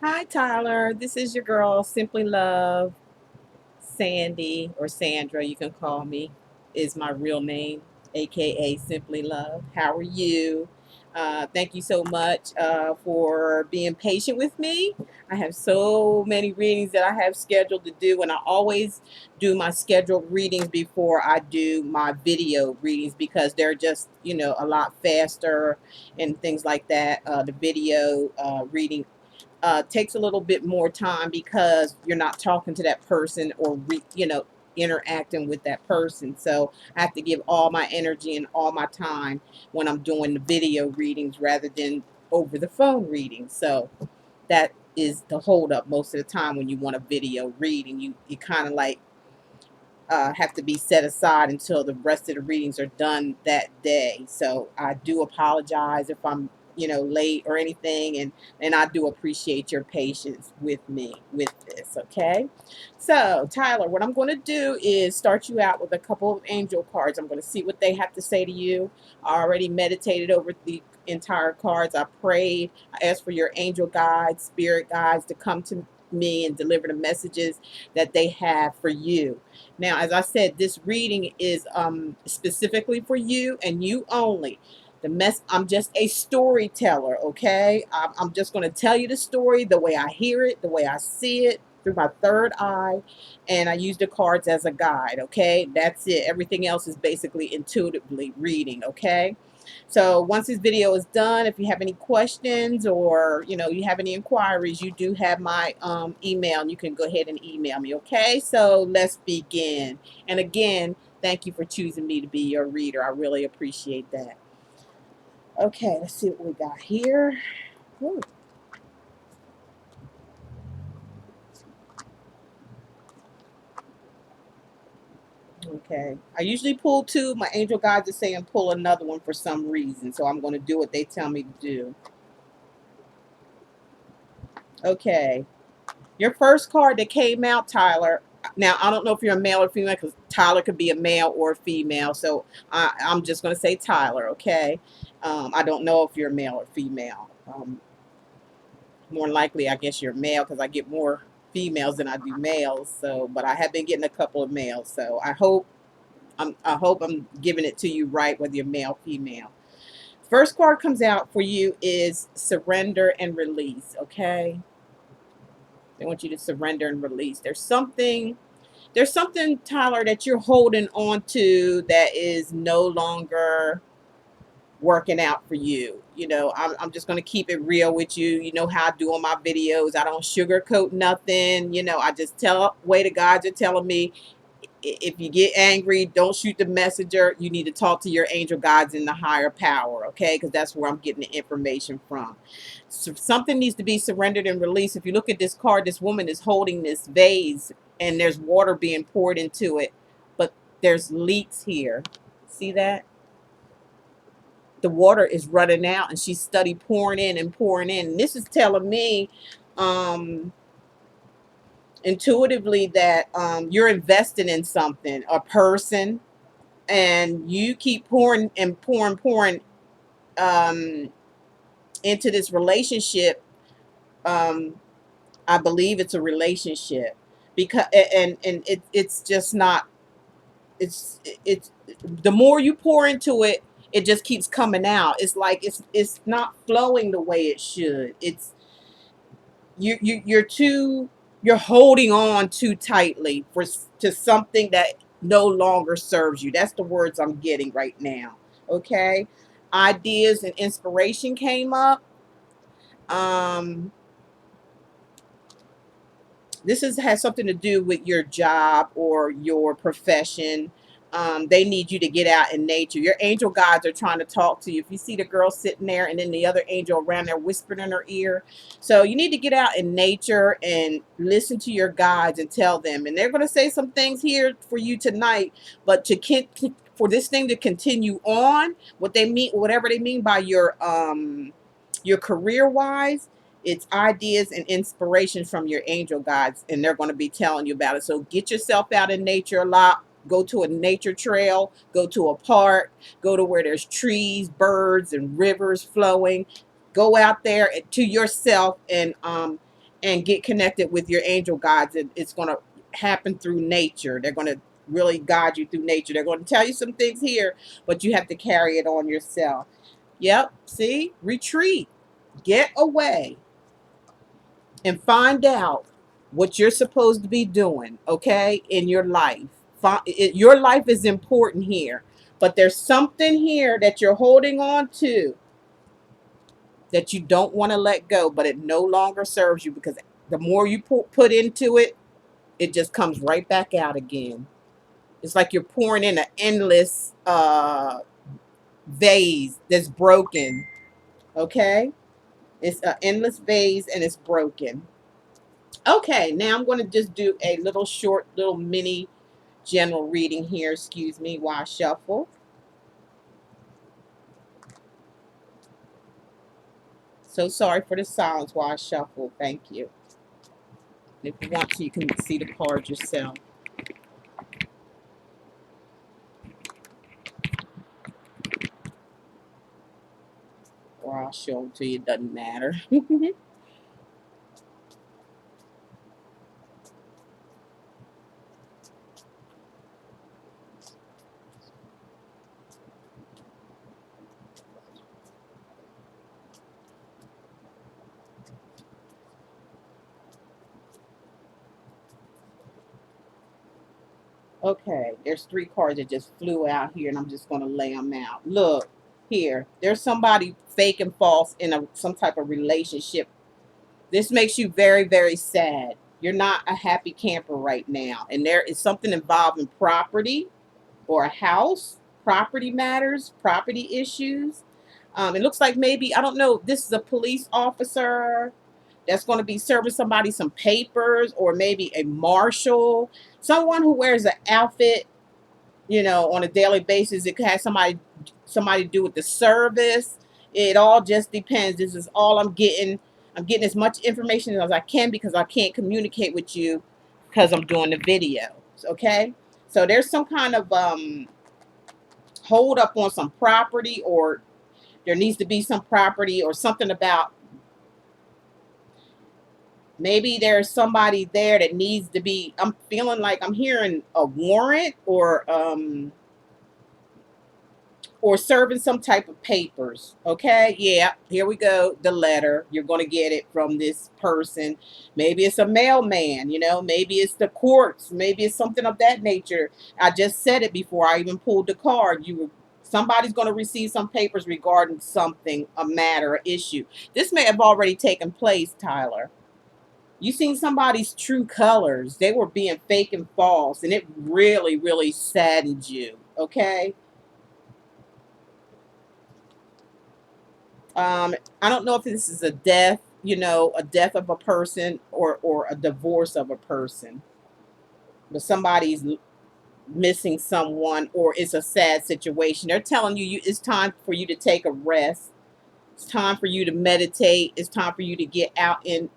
Hi, Tyler. This is your girl, Simply Love. Sandy or Sandra, you can call me, is my real name, aka Simply Love. How are you? Thank you so much for being patient with me. I have so many readings that I have scheduled to do, and I always do my scheduled readings before I do my video readings because they're just, a lot faster and things like that. The video reading takes a little bit more time because you're not talking to that person or interacting with that person. So I have to give all my energy and all my time when I'm doing the video readings rather than over the phone readings. So that is the holdup most of the time when you want a video reading. You kind of like have to be set aside until the rest of the readings are done that day. So I do apologize if I'm, late or anything, and I do appreciate your patience with me with this. Okay, so Tyler, what I'm going to do is start you out with a couple of angel cards. I'm going to see what they have to say to you. I already meditated over the entire cards. I prayed. I asked for your angel guides, spirit guides to come to me and deliver the messages that they have for you. Now, as I said, this reading is specifically for you and you only. I'm just a storyteller, okay? I'm just going to tell you the story the way I hear it, the way I see it through my third eye, and I use the cards as a guide, okay? That's it. Everything else is basically intuitively reading, okay? So once this video is done, if you have any questions or you have any inquiries, you do have my email, and you can go ahead and email me. Okay, so let's begin. And again, thank you for choosing me to be your reader. I really appreciate that. Okay, let's see what we got here. Ooh, okay, I usually pull two. My angel guides are saying pull another one for some reason, so I'm going to do what they tell me to do. Okay, your first card that came out, Tyler. Now, I don't know if you're a male or female because Tyler could be a male or a female. So I'm just going to say Tyler, okay? I don't know if you're a male or female. More likely, I guess you're male because I get more females than I do males. So, but I have been getting a couple of males. So I hope I'm giving it to you right, whether you're male, female. First card comes out for you is surrender and release, okay? They want you to surrender and release. There's something, Tyler, that you're holding on to that is no longer working out for you. I'm just going to keep it real with you. You know how I do on my videos. I don't sugarcoat nothing. I just tell way the guides are telling me. If you get angry, don't shoot the messenger. You need to talk to your angel guides in the higher power, okay? Because that's where I'm getting the information from. So something needs to be surrendered and released. If you look at this card, this woman is holding this vase and there's water being poured into it, but there's leaks here. See that? The water is running out and she's steady pouring in and pouring in. And this is telling me um intuitively that you're investing in something, a person, and you keep pouring and pouring um, into this relationship. um, I believe it's a relationship because it's just not. It's the more you pour into it, it just keeps coming out. It's like it's not flowing the way it should. It's you're holding on too tightly to something that no longer serves you. That's the words I'm getting right now. Okay, ideas and inspiration came up. um this has something to do with your job or your profession. They need you to get out in nature. Your angel guides are trying to talk to you. If you see the girl sitting there and then the other angel around there whispering in her ear, so you need to get out in nature and listen to your guides and tell them. And they're going to say some things here for you tonight, but for this thing to continue on, what they mean, whatever they mean by your career wise, it's ideas and inspiration from your angel guides, and they're going to be telling you about it. So get yourself out in nature a lot. Go to a nature trail, go to a park, go to where there's trees, birds, and rivers flowing. Go out there to yourself and get connected with your angel guides. It's going to happen through nature. They're going to really guide you through nature. They're going to tell you some things here, but you have to carry it on yourself. Yep. See, retreat, get away and find out what you're supposed to be doing, okay, in your life. Your life is important here, but there's something here that you're holding on to that you don't want to let go, but it no longer serves you, because the more you put into it, it just comes right back out again. It's like you're pouring in an endless vase that's broken, okay? It's an endless vase and it's broken. Okay, now I'm going to just do a little short, little mini general reading here. Excuse me while I shuffle. So sorry for the silence while I shuffle. Thank you. If you want to, you can see the cards yourself. Or I'll show them to you. It doesn't matter. Okay, there's three cards that just flew out here, and I'm just going to lay them out. Look, here. There's somebody fake and false in some type of relationship. This makes you very, very sad. You're not a happy camper right now. And there is something involving property or a house, property matters, property issues. It looks like maybe, I don't know, this is a police officer that's going to be serving somebody some papers, or maybe a marshal, someone who wears an outfit, on a daily basis. It could have somebody to do with the service. It all just depends. This is all I'm getting. I'm getting as much information as I can, because I can't communicate with you because I'm doing the video. Okay, so there's some kind of hold up on some property, or there needs to be some property, or something about, maybe there's somebody there that needs to be, I'm feeling like I'm hearing a warrant, or serving some type of papers. Okay, yeah, here we go. The letter, you're going to get it from this person. Maybe it's a mailman, maybe it's the courts, maybe it's something of that nature. I just said it before I even pulled the card. Somebody's going to receive some papers regarding something, a matter, an issue. This may have already taken place, Tyler. You seen somebody's true colors. They were being fake and false, and it really, really saddened you. Okay. I don't know if this is a death, a death of a person, or a divorce of a person, but somebody's missing someone, or it's a sad situation. They're telling you it's time for you to take a rest. It's time for you to meditate. It's time for you to get out in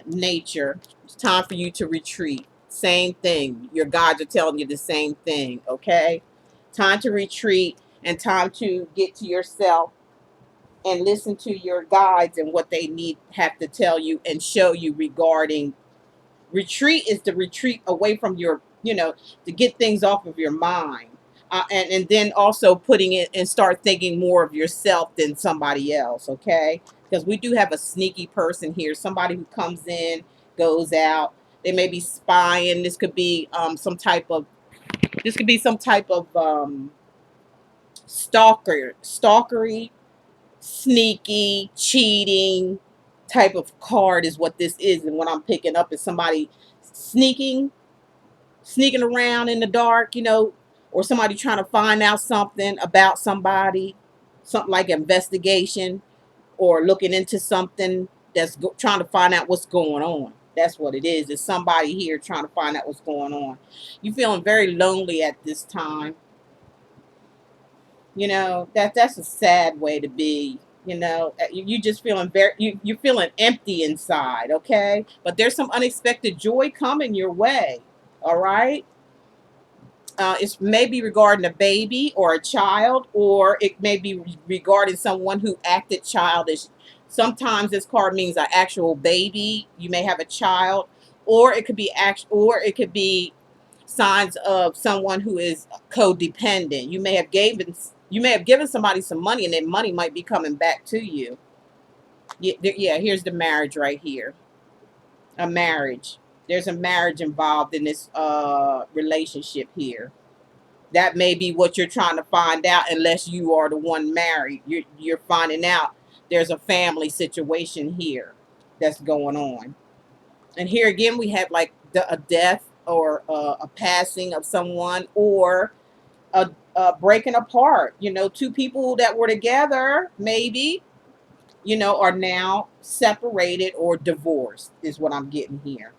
nature. It's time for you to retreat. Same thing. Your guides are telling you the same thing. Okay, time to retreat, and time to get to yourself and listen to your guides and what they have to tell you and show you regarding retreat. Is to retreat away from to get things off of your mind, and then also putting it and start thinking more of yourself than somebody else. Okay, because we do have a sneaky person here, somebody who comes in, goes out. They may be spying. This could be some type of stalkery, sneaky, cheating type of card is what this is. And what I'm picking up is somebody sneaking around in the dark, or somebody trying to find out something about somebody, something like investigation, or looking into something, trying to find out what's going on. That's what it is. It's somebody here trying to find out what's going on. You're feeling very lonely at this time. That's a sad way to be. You just feeling you're feeling empty inside. Okay, but there's some unexpected joy coming your way. All right. It's maybe regarding a baby or a child, or it may be regarding someone who acted childish, Sometimes this card means an actual baby. You may have a child, or it could be signs of someone who is codependent. You may have given somebody some money, and that money might be coming back to you. Yeah, here's the marriage right here. A marriage. There's a marriage involved in this relationship here. That may be what you're trying to find out, unless you are the one married. You're finding out there's a family situation here that's going on. And here again, we have like a death, or a passing of someone, or a breaking apart. Two people that were together, maybe, are now separated or divorced, is what I'm getting here.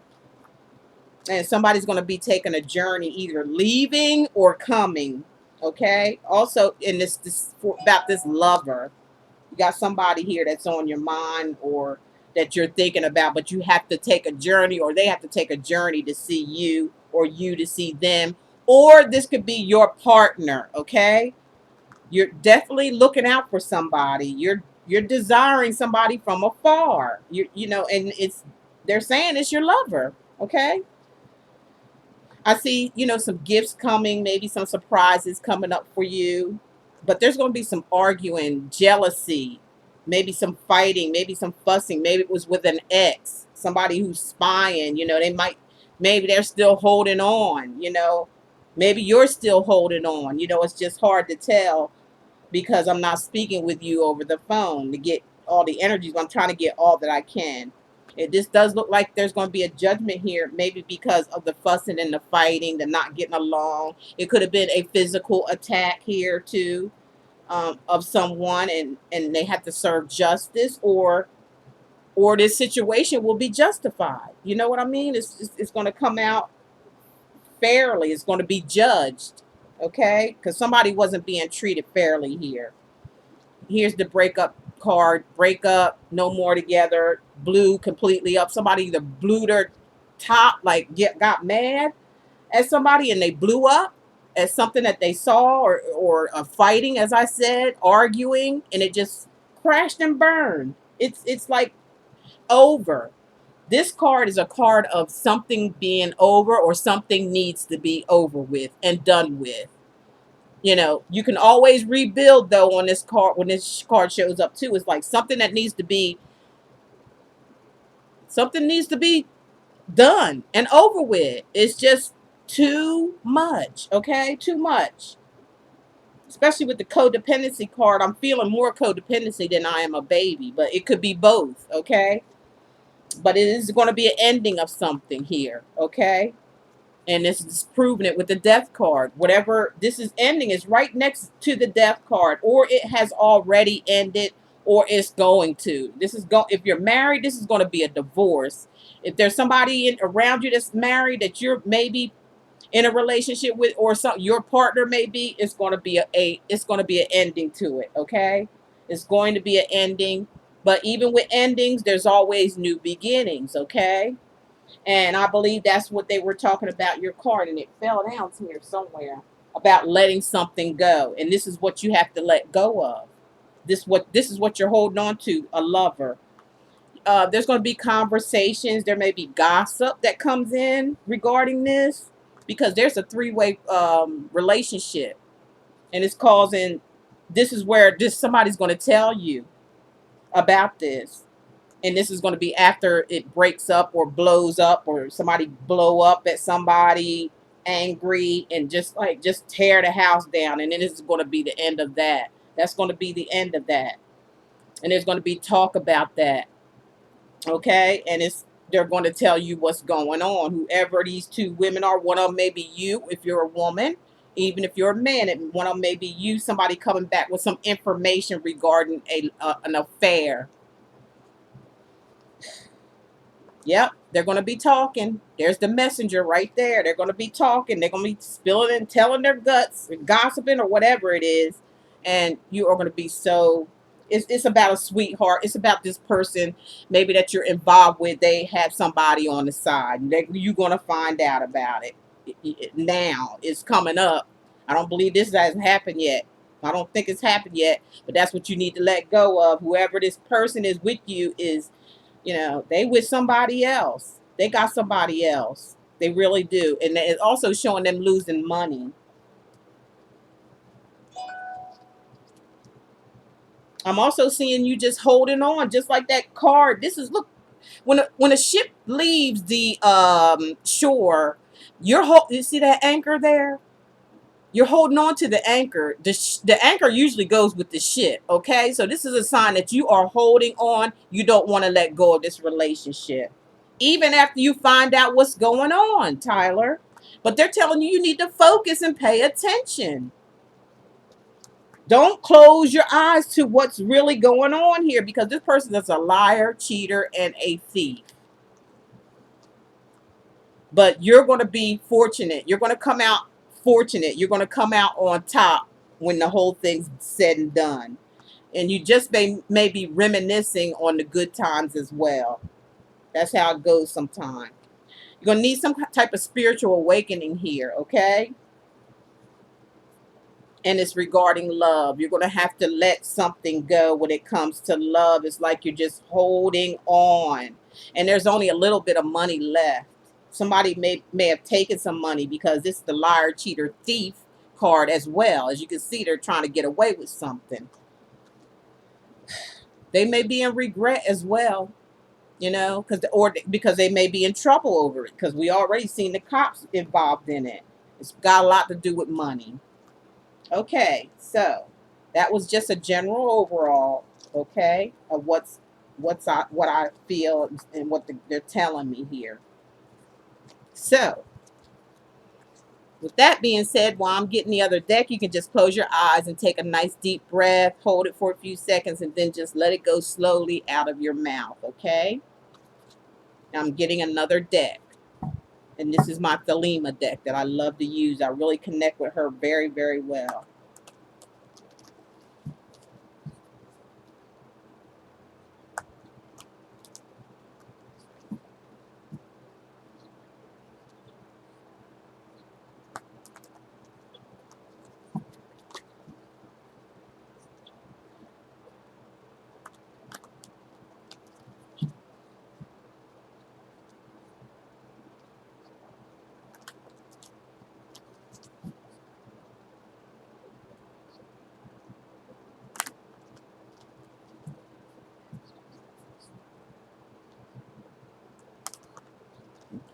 And somebody's going to be taking a journey, either leaving or coming. Okay. Also, in about this lover, you got somebody here that's on your mind, or that you're thinking about, but you have to take a journey, or they have to take a journey to see you, or you to see them. Or this could be your partner. Okay. You're definitely looking out for somebody. You're desiring somebody from afar. And they're saying it's your lover. Okay. I see, some gifts coming, maybe some surprises coming up for you. But there's going to be some arguing, jealousy, maybe some fighting, maybe some fussing. Maybe it was with an ex, somebody who's spying. Maybe they're still holding on. Maybe you're still holding on. It's just hard to tell, because I'm not speaking with you over the phone to get all the energies. I'm trying to get all that I can. This does look like there's going to be a judgment here, maybe because of the fussing and the fighting, the not getting along. It could have been a physical attack here too, of someone, and they have to serve justice, or this situation will be justified. You know what I mean? It's going to come out fairly. It's going to be judged, okay? Because somebody wasn't being treated fairly here. Here's the breakup card. Break up, no more together, blew completely up. Somebody either blew their top, like got mad at somebody, and they blew up at something that they saw, or fighting, as I said, arguing, and it just crashed and burned. It's like over. This card is a card of something being over, or something needs to be over with and done with. You can always rebuild, though, on this card. When this card shows up too, it's like something needs to be done and over with. It's just too much. Okay, too much. Especially with the codependency card, I'm feeling more codependency than I am a baby, but it could be both. Okay, but it is going to be an ending of something here. Okay. And this is proving it with the death card. Whatever this is ending is right next to the death card, or it has already ended, or it's going to. If you're married, this is going to be a divorce. If there's somebody around you that's married, that you're maybe in a relationship with, or your partner may be, it's going to be it's going to be an ending to it. Okay, it's going to be an ending. But even with endings, there's always new beginnings. Okay. And I believe that's what they were talking about your card, and it fell down here somewhere about letting something go. And this is what you have to let go of. This is what you're holding on to, a lover. There's going to be conversations. There may be gossip that comes in regarding this, because there's a three-way relationship, and it's causing. This is where somebody's going to tell you about this. And this is going to be after it breaks up or blows up, or somebody blow up at somebody angry and just tear the house down. And then this is going to be the end of that. That's going to be the end of that. And there's going to be talk about that. Okay. And they're going to tell you what's going on. Whoever these two women are, one of them may be you if you're a woman. Even if you're a man, one of them may be you. Somebody coming back with some information regarding an affair. Yep, they're going to be talking. There's the messenger right there. They're going to be talking. They're going to be spilling and telling their guts, gossiping, or whatever it is. And you are going to be so... It's about a sweetheart. It's about this person maybe that you're involved with. They have somebody on the side. You're going to find out about it. Now it's coming up. I don't believe this hasn't happened yet. I don't think it's happened yet, but that's what you need to let go of. Whoever this person is with you is, they with somebody else. They got somebody else. They really do. And it's also showing them losing money. I'm also seeing you just holding on, just like that card. This is, look, when a ship leaves the shore, you see that anchor there? You're holding on to the anchor. The anchor usually goes with the ship, okay? So this is a sign that you are holding on. You don't want to let go of this relationship. Even after you find out what's going on, Tyler. But they're telling you you need to focus and pay attention. Don't close your eyes to what's really going on here, because this person is a liar, cheater, and a thief. But you're going to be fortunate. You're going to come out fortunate. You're going to come out on top when the whole thing's said and done. And you just may be reminiscing on the good times as well. That's how it goes sometimes. You're going to need some type of spiritual awakening here, okay? And it's regarding love. You're going to have to let something go when it comes to love. It's like you're just holding on. And there's only a little bit of money left. Somebody may have taken some money, because this is the liar, cheater, thief card as well. As you can see, they're trying to get away with something. They may be in regret as well, because they may be in trouble over it, because we already seen the cops involved in it. It's got a lot to do with money. Okay, so that was just a general overall, okay, of what I feel and what they're telling me here. So, with that being said, while I'm getting the other deck, you can just close your eyes and take a nice deep breath, hold it for a few seconds, and then just let it go slowly out of your mouth, okay? Now I'm getting another deck. And this is my Thelema deck that I love to use. I really connect with her very, very well.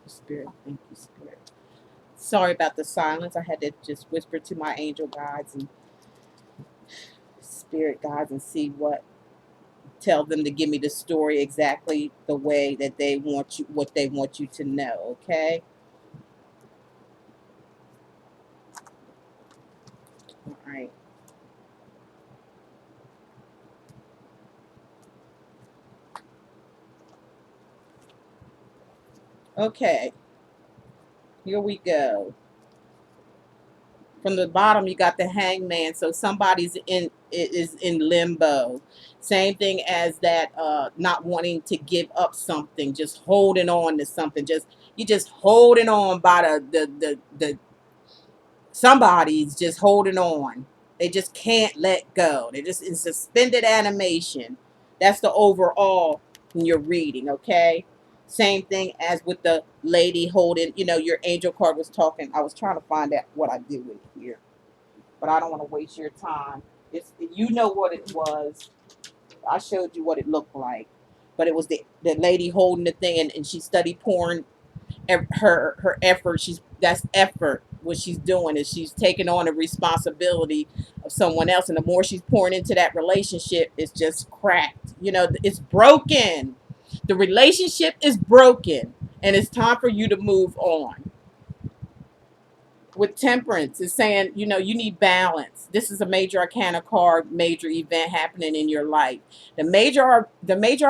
Spirit, thank you, Spirit. Sorry about the silence. I had to just whisper to my angel guides and spirit guides and see tell them to give me the story exactly the way that what they want you to know, okay? All right. Okay. Here we go. From the bottom, you got the Hangman. So somebody's is in limbo. Same thing as that, not wanting to give up something, just holding on to something. You just holding on by the somebody's just holding on. They just can't let go. They're just in suspended animation. That's the overall when you're reading, okay? Same thing as with the lady holding, your angel card was talking. I was trying to find out what I did with it here, but I don't want to waste your time. You know what it was. I showed you what it looked like, but it was the lady holding the thing, and she studied porn. Her effort, that's effort. What she's doing is she's taking on a responsibility of someone else, and the more she's pouring into that relationship, it's just cracked. It's broken. The relationship is broken, and it's time for you to move on. With Temperance, is saying, you need balance. This is a major arcana card, major event happening in your life. The major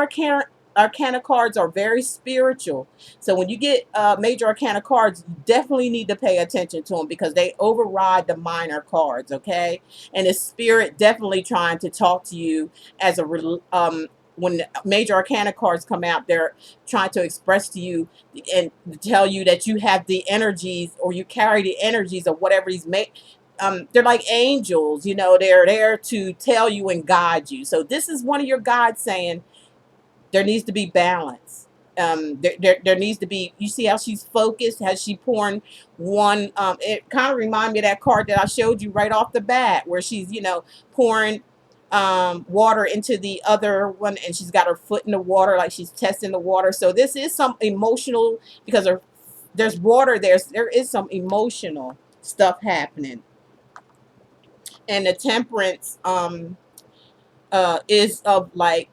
arcana cards are very spiritual. So when you get major arcana cards, you definitely need to pay attention to them, because they override the minor cards, okay? And the spirit definitely trying to talk to you as when major arcana cards come out, they're trying to express to you and tell you that you have the energies, or you carry the energies of whatever he's made, they're like angels, you know, they're there to tell you and guide you. So this is one of your guides saying there needs to be balance. There needs to be, you see how she's focused, has she pouring one, it kind of reminds me of that card that I showed you right off the bat, where she's, you know, pouring water into the other one, and she's got her foot in the water, like she's testing the water. So this is some emotional, because there's water, there is some emotional stuff happening. And the temperance is of like,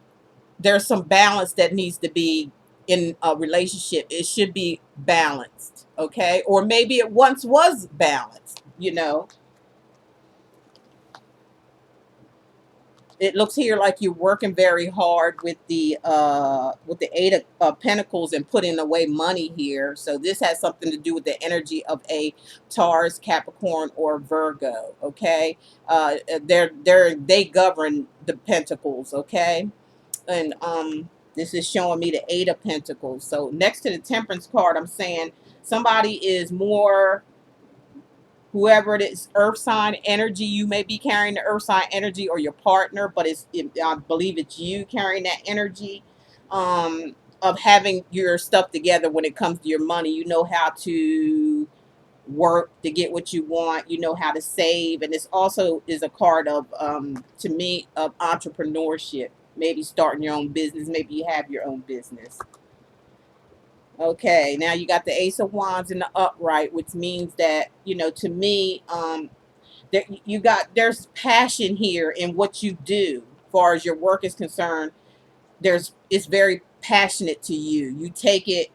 there's some balance that needs to be in a relationship. It should be balanced, okay? Or maybe it once was balanced, you know. It looks here like you're working very hard with the Eight of Pentacles and putting away money here. So this has something to do with the energy of a Taurus, Capricorn, or Virgo, okay? They govern the Pentacles, okay? And this is showing me the Eight of Pentacles. So next to the Temperance card, I'm saying somebody is more, whoever it is, earth sign energy. You may be carrying the earth sign energy, or your partner, but I believe it's you carrying that energy of having your stuff together when it comes to your money. You know how to work to get what you want, you know how to save. And this also is a card of to me, of entrepreneurship, maybe starting your own business, maybe you have your own business. Okay, now you got the Ace of Wands in the upright, which means that, you know, to me, there's passion here in what you do. As far as your work is concerned, it's very passionate to you. You take it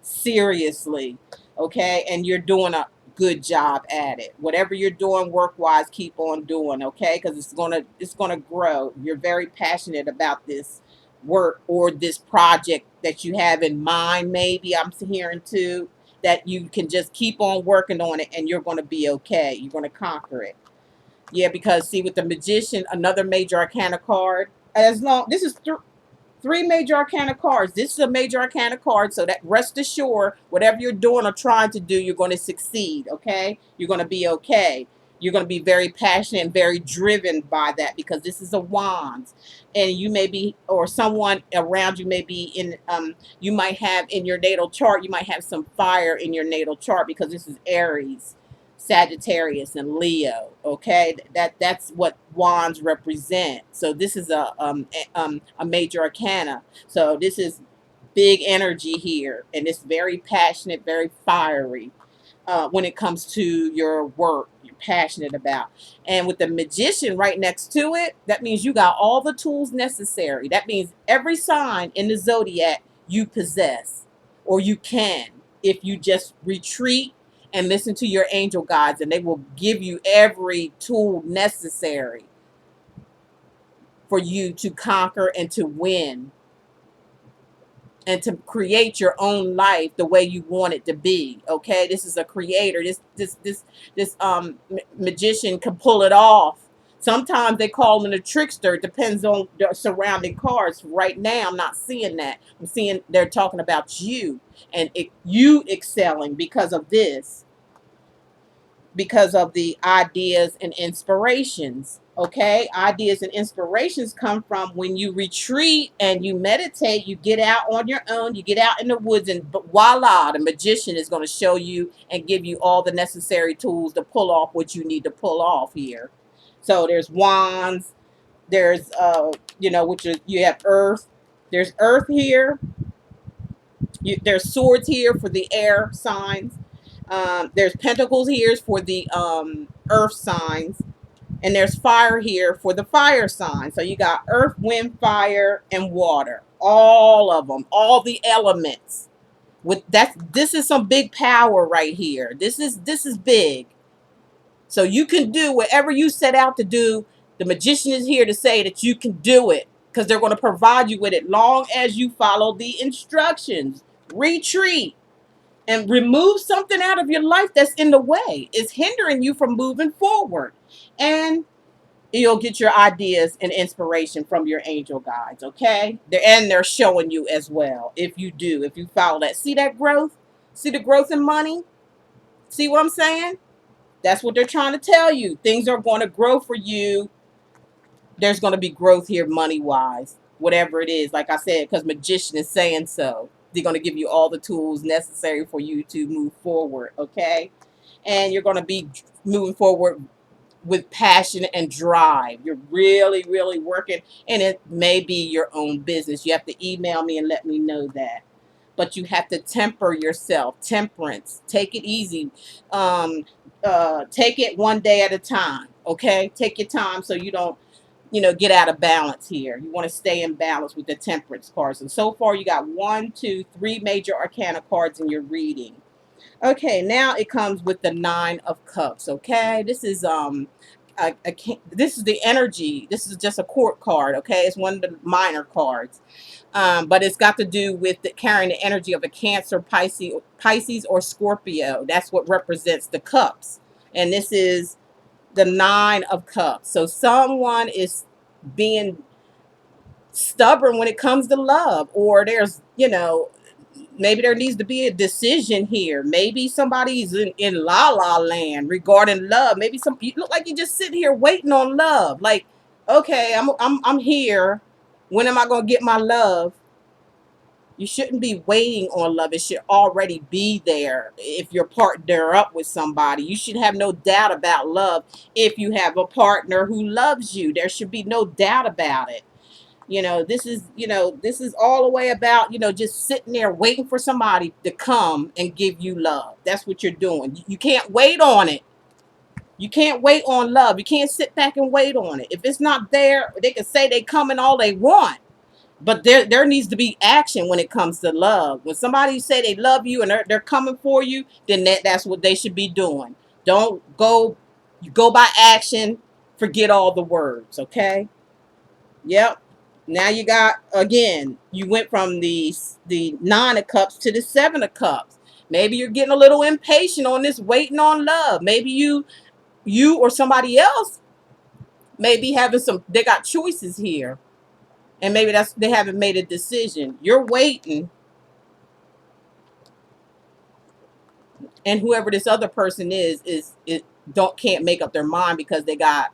seriously, okay? And you're doing a good job at it. Whatever you're doing work-wise, keep on doing, okay? Because it's gonna grow. You're very passionate about this work or this project that you have in mind. Maybe I'm hearing too that you can just keep on working on it, and you're going to be okay. You're going to conquer it. Yeah, because see, with the Magician, another major arcana card. As long this is three major arcana cards. This is a major arcana card, so that rest assured, whatever you're doing or trying to do, you're going to succeed, okay? You're going to be okay. You're going to be very passionate and very driven by that, because this is a wands. And you may be, or someone around you may be in, you might have in your natal chart, you might have some fire in your natal chart, because this is Aries, Sagittarius, and Leo. Okay, that's what wands represent. So this is a major arcana. So this is big energy here, and it's very passionate, very fiery when it comes to your work. You're passionate about. And with the Magician right next to it, that means you got all the tools necessary. That means every sign in the zodiac you possess, or you can, if you just retreat and listen to your angel guides, and they will give you every tool necessary for you to conquer and to win and to create your own life the way you want it to be. Okay, this is a creator. This magician can pull it off. Sometimes they call him a trickster. It depends on the surrounding cards. Right now, I'm not seeing that. I'm seeing they're talking about you, and you excelling because of this, because of the ideas and inspirations. Okay, ideas and inspirations come from when you retreat and you meditate. You get out on your own, you get out in the woods, and voila, the Magician is going to show you and give you all the necessary tools to pull off what you need to pull off here. So there's wands, there's you know, which is, you have earth, there's earth here, there's swords here for the air signs. There's pentacles here for the earth signs, and there's fire here for the fire signs. So you got earth, wind, fire, and water. All of them, all the elements. With that, this is some big power right here. This is big. So you can do whatever you set out to do. The Magician is here to say that you can do it, because they're going to provide you with it, long as you follow the instructions. Retreat and remove something out of your life that's in the way. It's hindering you from moving forward. And you'll get your ideas and inspiration from your angel guides, okay? And they're showing you as well, if you follow that. See that growth? See the growth in money? See what I'm saying? That's what they're trying to tell you. Things are going to grow for you. There's going to be growth here money wise, whatever it is. Like I said, because magician is saying so. They're going to give you all the tools necessary for you to move forward. Okay. And you're going to be moving forward with passion and drive. You're really, really working, and it may be your own business. You have to email me and let me know that. But you have to temper yourself. Temperance. Take it easy. Um, take it one day at a time. Okay. Take your time so you don't, get out of balance here. You want to stay in balance with the temperance cards. And so far, you got one, two, three major arcana cards in your reading. Okay, now it comes with the Nine of Cups. Okay, this is this is the energy. This is just a court card. Okay, it's one of the minor cards, but it's got to do with carrying the energy of a Cancer, Pisces, or Scorpio. That's what represents the cups, and this is the Nine of Cups. So someone is being stubborn when it comes to love, or there's, maybe there needs to be a decision here. Maybe somebody's in la la land regarding love. Maybe you look like you're just sitting here waiting on love. Like, okay, I'm here. When am I gonna get my love? You shouldn't be waiting on love. It should already be there. If you're partner up with somebody, you should have no doubt about love. If you have a partner who loves you, there should be no doubt about it. This is all the way about, just sitting there waiting for somebody to come and give you love. That's what you're doing. You can't wait on it. You can't wait on love. You can't sit back and wait on it. If it's not there, they can say they coming all they want. But there needs to be action when it comes to love. When somebody say they love you and they're coming for you, then that's what they should be doing. Don't go by action, forget all the words, okay? Yep. Now you got, again, you went from the Nine of Cups to the Seven of Cups. Maybe you're getting a little impatient on this waiting on love. Maybe you or somebody else may be having they got choices here. And maybe they haven't made a decision. You're waiting, and whoever this other person is can't make up their mind because they got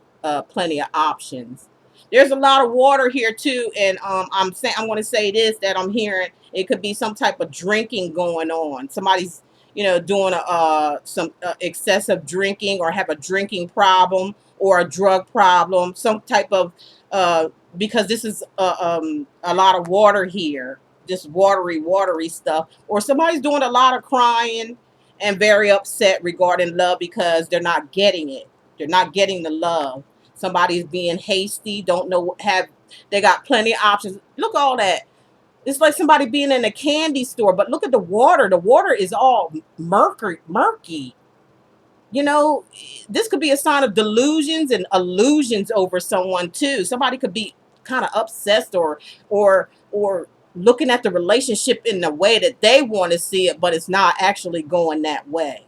plenty of options. There's a lot of water here too, and I'm going to say this, that I'm hearing it could be some type of drinking going on. Somebody's doing some excessive drinking, or have a drinking problem or a drug problem, some type of uh, because this is a lot of water here, just watery stuff, or somebody's doing a lot of crying and very upset regarding love because they're not getting it. They're not getting the love. Somebody's being hasty, don't know, they got plenty of options. Look at all that. It's like somebody being in a candy store, but look at the water. The water is all murky. You know, this could be a sign of delusions and illusions over someone too. Somebody could be kind of obsessed, or looking at the relationship in the way that they want to see it, but it's not actually going that way.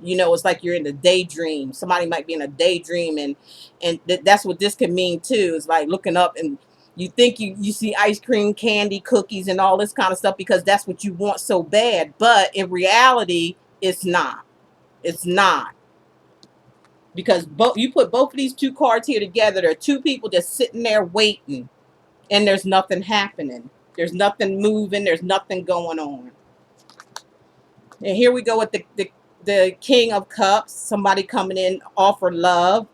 It's like you're in a daydream. Somebody might be in a daydream, and that's what this could mean too. It's like looking up, and you think you see ice cream, candy, cookies, and all this kind of stuff because that's what you want so bad. But in reality, it's not. It's not, because you put both of these two cards here together. There are two people just sitting there waiting, and there's nothing happening. There's nothing moving. There's nothing going on. And here we go with the King of Cups. Somebody coming in, offer love.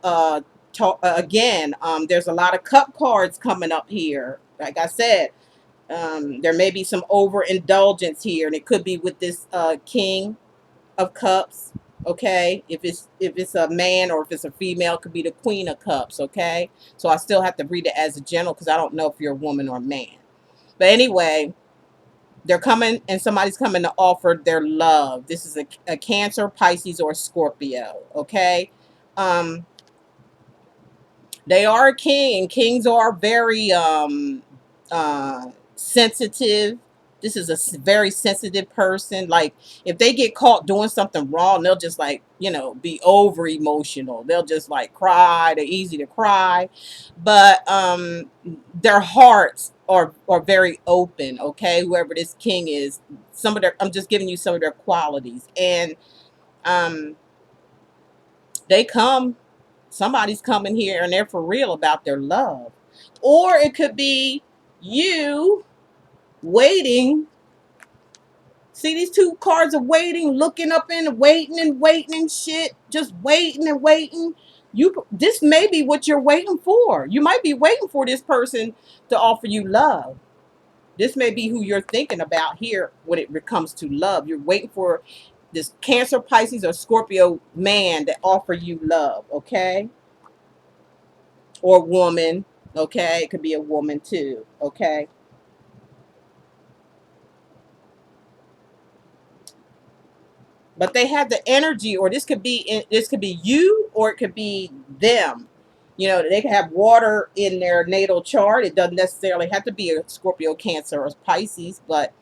Again, there's a lot of cup cards coming up here. Like I said, there may be some overindulgence here, and it could be with this King of Cups. Okay, if it's a man or if it's a female, it could be the Queen of Cups. Okay, so I still have to read it as a general because I don't know if you're a woman or a man. But anyway, they're coming, and somebody's coming to offer their love. This is a Cancer, Pisces, or Scorpio. Okay, um, they are a king, and kings are very sensitive. This is a very sensitive person. Like, if they get caught doing something wrong, they'll just, like, be over emotional. They'll just, like, cry. They're easy to cry, but their hearts are very open. Okay, whoever this king is, I'm just giving you some of their qualities. And um They come, somebody's coming here and they're for real about their love. Or it could be you waiting. See these two cards of waiting, looking up and waiting and waiting and shit, just waiting and waiting. This may be what you're waiting for. You might be waiting for this person to offer you love. This may be who you're thinking about here when it comes to love. You're waiting for this Cancer, Pisces, or Scorpio man that offer you love, okay? Or woman, okay? It could be a woman too, okay? But they have the energy, or this could be you, or it could be them. You know, they can have water in their natal chart. It doesn't necessarily have to be a Scorpio, Cancer, or Pisces, but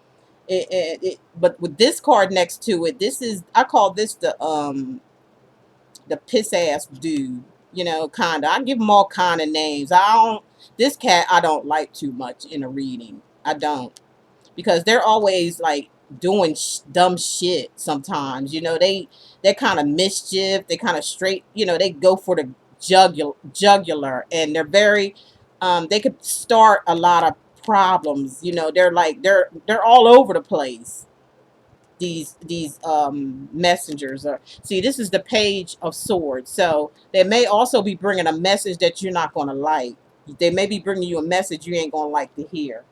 but with this card next to it, this is, I call this the piss ass dude. You know, kinda. I give them all kind of names. I don't. This cat I don't like too much in a reading. I don't, because they're always like doing dumb shit sometimes. You know, they're kind of mischief. They kind of straight. You know, they go for the jugular, and they're very. They could start a lot of problems. You know, they're all over the place. These messengers are, see, this is the Page of Swords, so they may also be bringing a message that you're not going to like. They may be bringing you a message you ain't going to like to hear.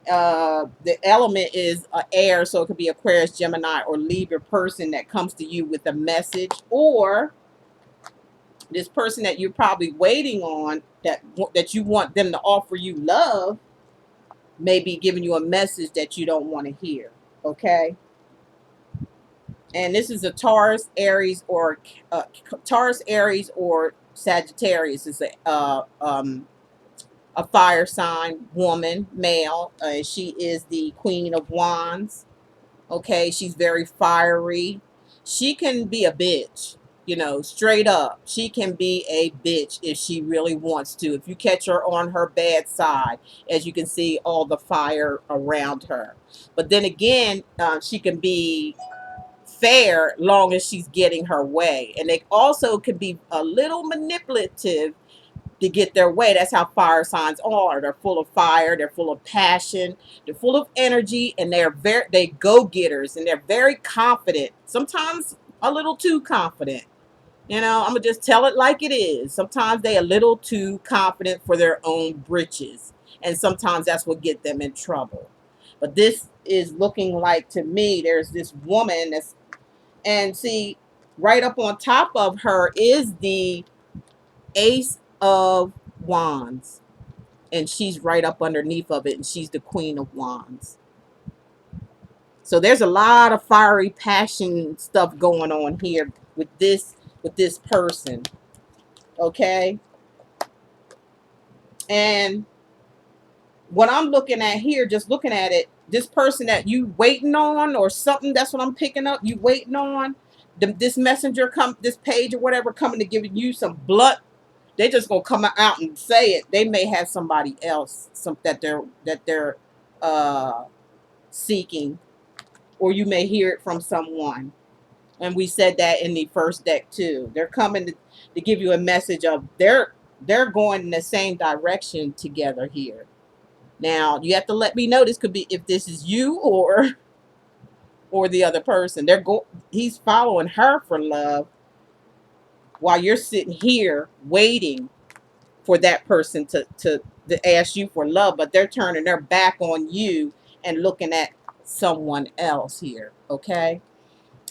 The element is air, so it could be Aquarius, Gemini, or Libra person that comes to you with a message, or this person that you're probably waiting on, that you want them to offer you love, may be giving you a message that you don't want to hear, okay? And this is a Taurus, Aries, or Taurus, Aries, or Sagittarius. Is a fire sign woman, male. She is the Queen of Wands. Okay, she's very fiery. She can be a bitch, you know, straight up. She can be a bitch if she really wants to. If you catch her on her bad side, as you can see, all the fire around her. But then again, she can be fair long as she's getting her way. And they also could be a little manipulative to get their way. That's how fire signs are. They're full of fire, they're full of passion, they're full of energy, and they go-getters, and they're very confident. Sometimes a little too confident. You know, I'm gonna just tell it like it is. Sometimes they a little too confident for their own britches. And sometimes that's what get them in trouble. But this is looking like, to me, there's this woman that's, and see, right up on top of her is the Ace of Wands. And she's right up underneath of it. And she's the Queen of Wands. So there's a lot of fiery passion stuff going on here with this person. Okay. And what I'm looking at here, just looking at it, this person that you waiting on or something, that's what I'm picking up. You waiting on this messenger, this page or whatever, coming to give you some blunt. They just gonna come out and say it. They may have somebody else, that they're seeking, or you may hear it from someone. And we said that in the first deck too. They're coming to give you a message of they're going in the same direction together here. Now you have to let me know. This could be, if this is you or the other person. He's following her for love, while you're sitting here waiting for that person to ask you for love, but they're turning their back on you and looking at someone else here, okay?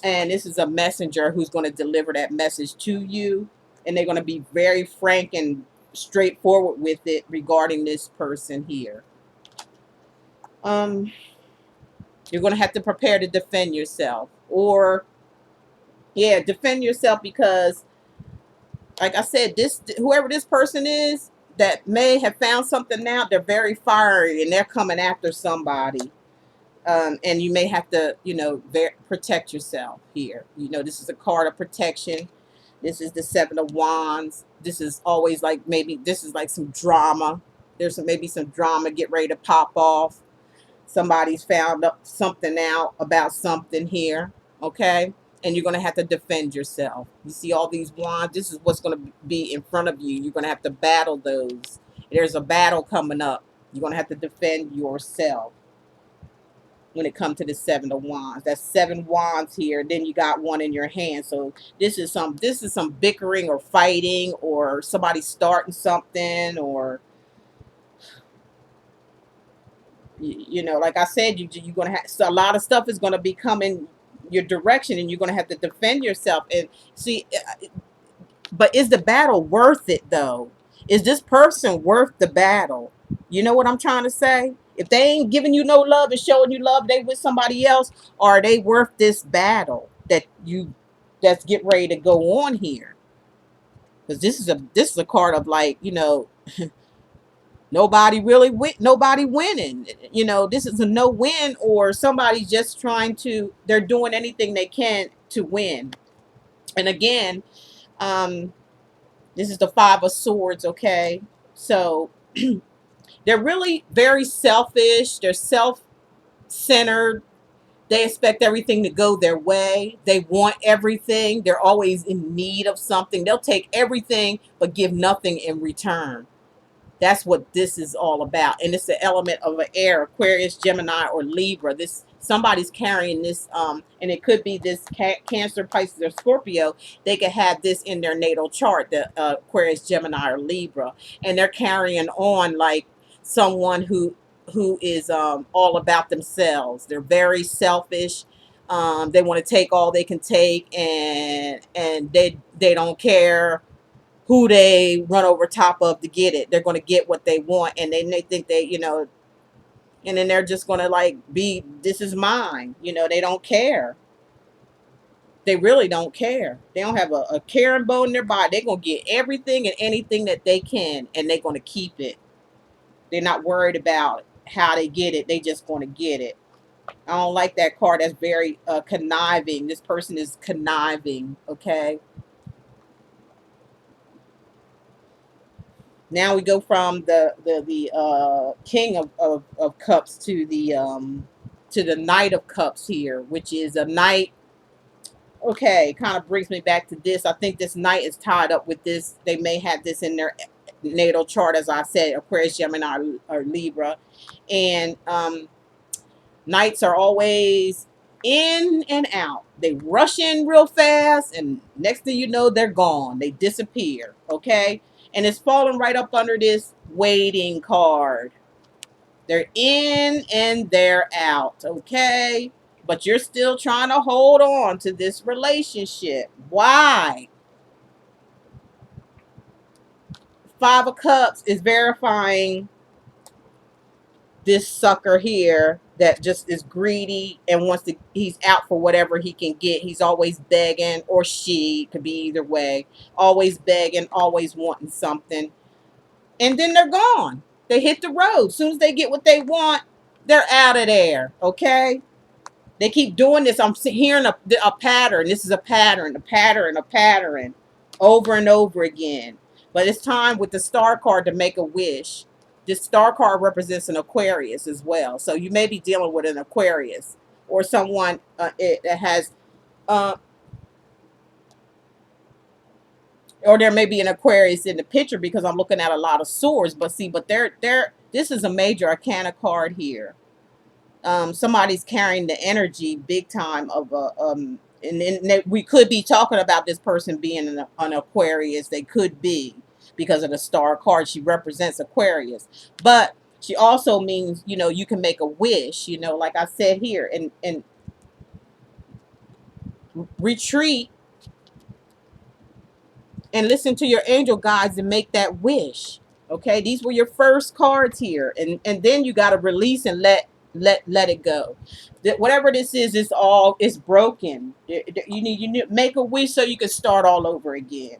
And this is a messenger who's going to deliver that message to you, and they're going to be very frank and straightforward with it regarding this person here. You're going to have to prepare to defend yourself, or yeah, defend yourself, because like I said, whoever this person is that may have found something now, they're very fiery and they're coming after somebody. And you may have to, you know, protect yourself here. You know, this is a card of protection. This is the Seven of Wands. This is always like, maybe this is like some drama. There's maybe some drama get ready to pop off. Somebody's found something out about something here. Okay. and you're going to have to defend yourself. You see all these wands, this is what's going to be in front of you. You're going to have to battle those. There's a battle coming up. You're going to have to defend yourself when it comes to the Seven of Wands. That's 7 wands here. Then you got one in your hand. So this is some bickering or fighting, or somebody starting something, or like I said, you're gonna have, so a lot of stuff is gonna be coming your direction, and you're gonna have to defend yourself. And see, but is the battle worth it though? Is this person worth the battle? You know what I'm trying to say? If they ain't giving you no love and showing you love, they with somebody else. Are they worth this battle that's get ready to go on here? Because this is a card of, like, nobody winning. This is a no win, or somebody's just they're doing anything they can to win. And again, this is the 5 of Swords, okay? So they're really very selfish. They're self-centered. They expect everything to go their way. They want everything. They're always in need of something. They'll take everything but give nothing in return. That's what this is all about. And it's the element of an air, Aquarius, Gemini, or Libra. Somebody's carrying this, and it could be this Cancer, Pisces, or Scorpio. They could have this in their natal chart, the Aquarius, Gemini, or Libra. And they're carrying on like someone who is all about themselves. They're very selfish. They want to take all they can take, and they don't care who they run over top of to get it. They're going to get what they want, and they think and then they're just going to this is mine. They don't care. They really don't care. They don't have a caring bone in their body. They're going to get everything and anything that they can, and they're going to keep it. They're not worried about how they get it. They just going to get it. I don't like that card. That's very conniving. This person is conniving, okay? Now we go from the King of Cups to the Knight of Cups here, which is a knight. Okay, kind of brings me back to this. I think this knight is tied up with this. They may have this in their natal chart, as I said, Aquarius, Gemini, or Libra. And knights are always in and out. They rush in real fast, and next thing you know, they're gone. They disappear, okay? And it's falling right up under this waiting card. They're in and they're out, okay? But you're still trying to hold on to this relationship. Why? 5 of Cups is verifying this sucker here that just is greedy and he's out for whatever he can get. He's always begging, or she, could be either way, always begging, always wanting something. And then they're gone. They hit the road. As soon as they get what they want, they're out of there, okay? They keep doing this. I'm hearing a pattern. This is a pattern, a pattern, over and over again. But it's time with the Star card to make a wish. This Star card represents an Aquarius as well. So you may be dealing with an Aquarius, or someone that has, or there may be an Aquarius in the picture, because I'm looking at a lot of swords. But see, this is a major arcana card here. Somebody's carrying the energy big time of and we could be talking about this person being an Aquarius. They could be, because of the Star card. She represents Aquarius, but she also means, you can make a wish, like I said here, and retreat and listen to your angel guides and make that wish. Okay, these were your first cards here, and then you got to release and let it go. Whatever this is, it's broken. You need to make a wish so you can start all over again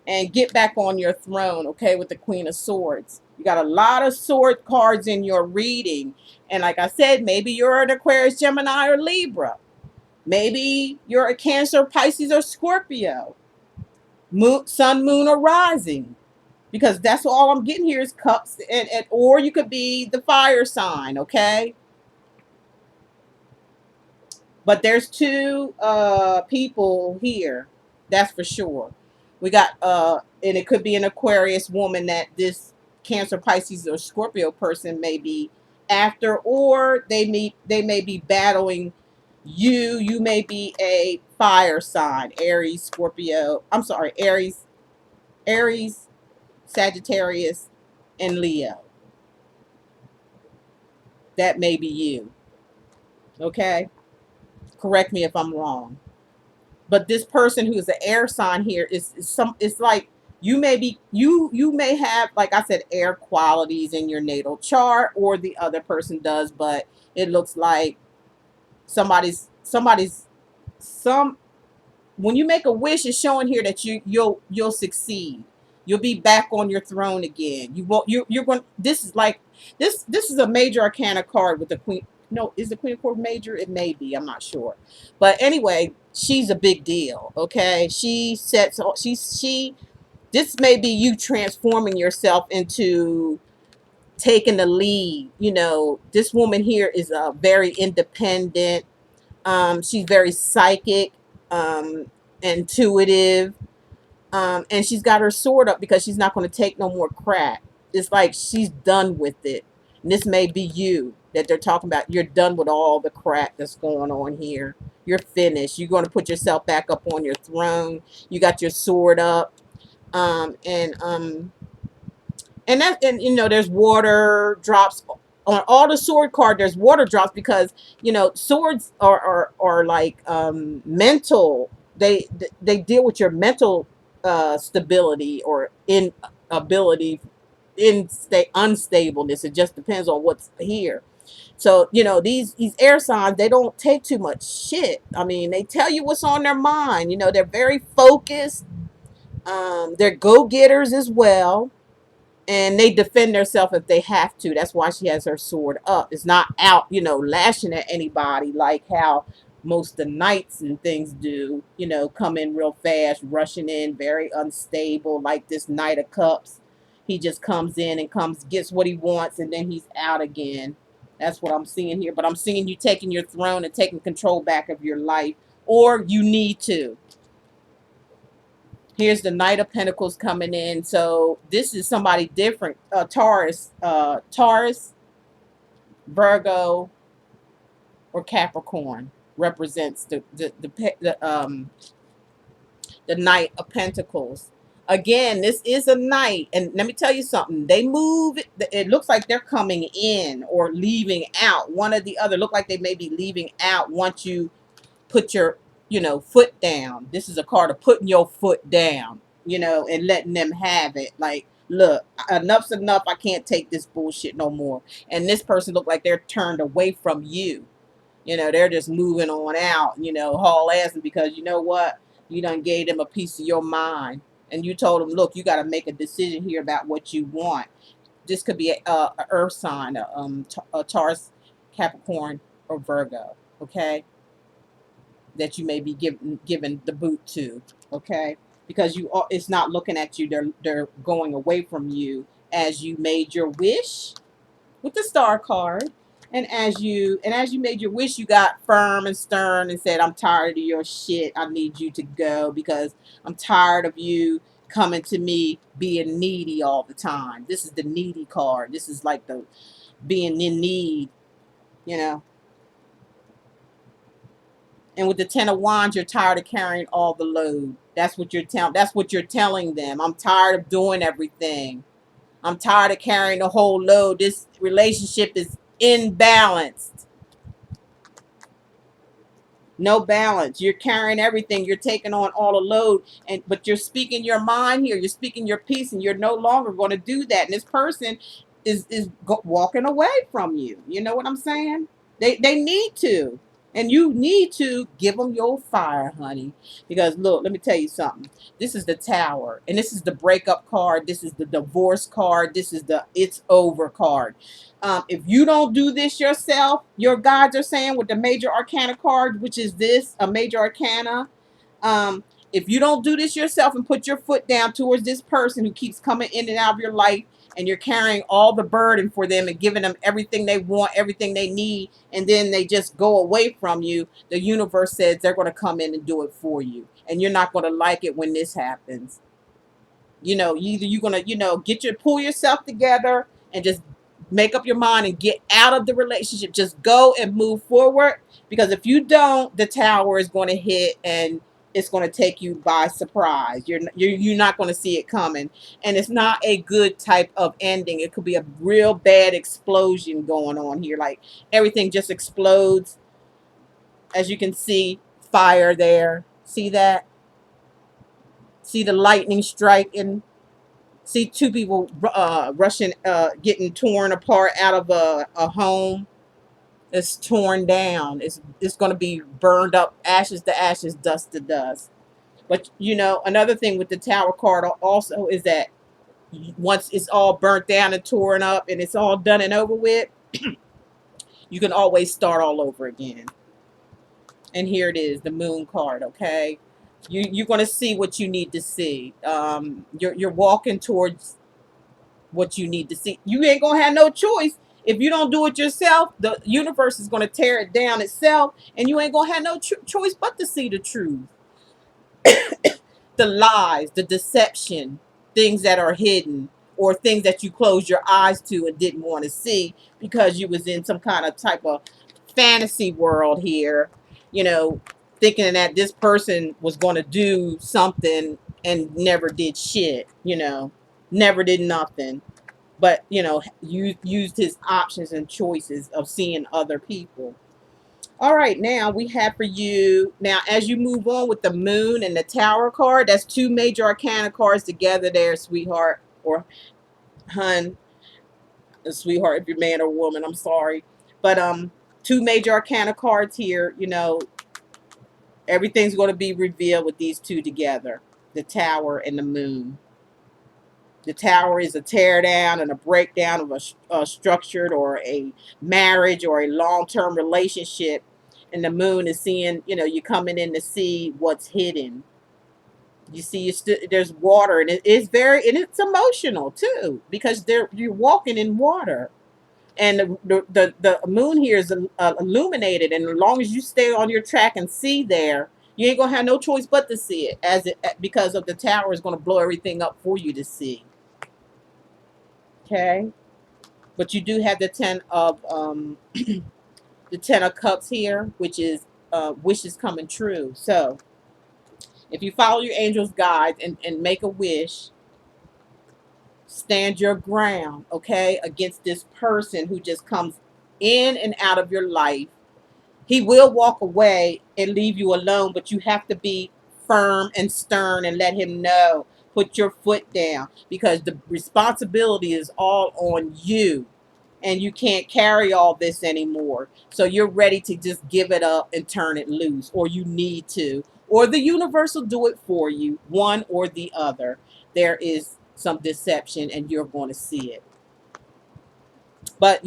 and get back on your throne. Okay, with the Queen of Swords, you got a lot of sword cards in your reading, and like I said, maybe you're an Aquarius, Gemini, or Libra. Maybe you're a Cancer, Pisces, or Scorpio. Sun, moon, or rising, because that's all I'm getting here is cups, or you could be the fire sign, okay? But there's two people here, that's for sure. We got and it could be an Aquarius woman that this Cancer, Pisces, or Scorpio person may be after, or they may be battling you. You may be a fire sign, Aries, Scorpio. I'm sorry, Aries, Sagittarius, and Leo. That may be you. Okay? Correct me if I'm wrong. But this person who is an air sign here is some, it's like you may have, like I said, air qualities in your natal chart, or the other person does, but it looks like somebody's some when you make a wish, it's showing here that you'll succeed. You'll be back on your throne again. You won't. You're going. This is like this is a major arcana card with the queen. No, is the queen of court major? It may be. I'm not sure. But anyway, she's a big deal. Okay, she sets. She. This may be you transforming yourself into taking the lead. You know, this woman here is very independent. She's very psychic, intuitive, and she's got her sword up because she's not going to take no more crap. It's like she's done with it. And this may be you that they're talking about. You're done with all the crap that's going on here. You're finished. You're going to put yourself back up on your throne. You got your sword up, and and that, and you know, there's water drops on all the sword card. There's water drops because you know swords are like mental. They deal with your mental stability or inability, unstableness. It just depends on what's here. So you know, these air signs, they don't take too much shit. I mean, they tell you what's on their mind. You know, they're very focused. They're go-getters as well, and they defend themselves if they have to. That's why she has her sword up. It's not out, you know, lashing at anybody like how most of the knights and things do. You know, come in real fast, rushing in, very unstable. Like this Knight of Cups, he just comes in and gets what he wants, and then he's out again. That's what I'm seeing here. But I'm seeing you taking your throne and taking control back of your life, or you need to. Here's the Knight of Pentacles coming in. So this is somebody different. Taurus, Virgo, or Capricorn represents the Knight of Pentacles. Again, this is a knight, and let me tell you something. They move. It looks like they're coming in or leaving out. One or the other. Look like they may be leaving out once you put your, you know, foot down. This is a card of putting your foot down, you know, and letting them have it. Like, look, enough's enough. I can't take this bullshit no more. And this person look like they're turned away from you. You know, they're just moving on out, you know, haul assing because you know what? You done gave them a piece of your mind. And you told them, look, you got to make a decision here about what you want. This could be a earth sign, a Taurus, Capricorn, or Virgo. Okay, that you may be given the boot to, okay? Because you are, it's not looking at you, they're going away from you as you made your wish with the star card. And as you made your wish, you got firm and stern and said, I'm tired of your shit. I need you to go because I'm tired of you coming to me being needy all the time. This is the needy card. This is like the being in need, you know. And with the Ten of Wands, you're tired of carrying all the load. That's what you're telling. That's what you're telling them. I'm tired of doing everything. I'm tired of carrying the whole load. This relationship is imbalanced. No balance. You're carrying everything. You're taking on all the load, but you're speaking your mind here. You're speaking your peace, and you're no longer going to do that. And this person is walking away from you. You know what I'm saying? They need to. And you need to give them your fire, honey. Because look, let me tell you something. This is the Tower. And this is the breakup card. This is the divorce card. This is the it's over card. If you don't do this yourself, your guides are saying with the major arcana card, which is this, a major arcana. If you don't do this yourself and put your foot down towards this person who keeps coming in and out of your life and you're carrying all the burden for them and giving them everything they want, everything they need, and then they just go away from you, the universe says they're going to come in and do it for you. And you're not going to like it when this happens. Either you're going to, pull yourself together and just make up your mind and get out of the relationship. Just go and move forward, because if you don't, the tower is going to hit and it's going to take you by surprise. You're not going to see it coming, and it's not a good type of ending. It could be a real bad explosion going on here, like everything just explodes. As you can see, fire there. See that? See the lightning striking? See two people rushing, getting torn apart out of a home. It's torn down. It's going to be burned up, ashes to ashes, dust to dust. But another thing with the tower card also is that once it's all burnt down and torn up and it's all done and over with, you can always start all over again. And here it is, the moon card. Okay, you're going to see what you need to see. You're walking towards what you need to see. You ain't gonna have no choice. If you don't do it yourself, the universe is gonna tear it down itself, and you ain't gonna have no choice but to see the truth. The lies, the deception, things that are hidden, or things that you closed your eyes to and didn't want to see because you was in some kind of type of fantasy world here, you know, thinking that this person was going to do something and never did shit, never did nothing. But, you used his options and choices of seeing other people. All right, now we have for you, now as you move on with the moon and the tower card, that's two major arcana cards together there, sweetheart, or hun, sweetheart, if you're man or woman, I'm sorry. But two major arcana cards here, everything's going to be revealed with these two together, the tower and the moon. The tower is a tear down and a breakdown of a structured or a marriage or a long-term relationship. And the moon is seeing, you're coming in to see what's hidden. You see, there's water, and it's it's emotional too, because you're walking in water. And the moon here is illuminated, and as long as you stay on your track and see there, you ain't gonna have no choice but to see it, because of the tower is gonna blow everything up for you to see. Okay, but you do have the the 10 of cups here, which is wishes coming true. So if you follow your angel's guides and make a wish, stand your ground, okay, against this person who just comes in and out of your life. He will walk away and leave you alone, but you have to be firm and stern and let him know. Put your foot down, because the responsibility is all on you, and you can't carry all this anymore. So you're ready to just give it up and turn it loose, or you need to, or the universe will do it for you, one or the other. There is some deception, and you're going to see it. But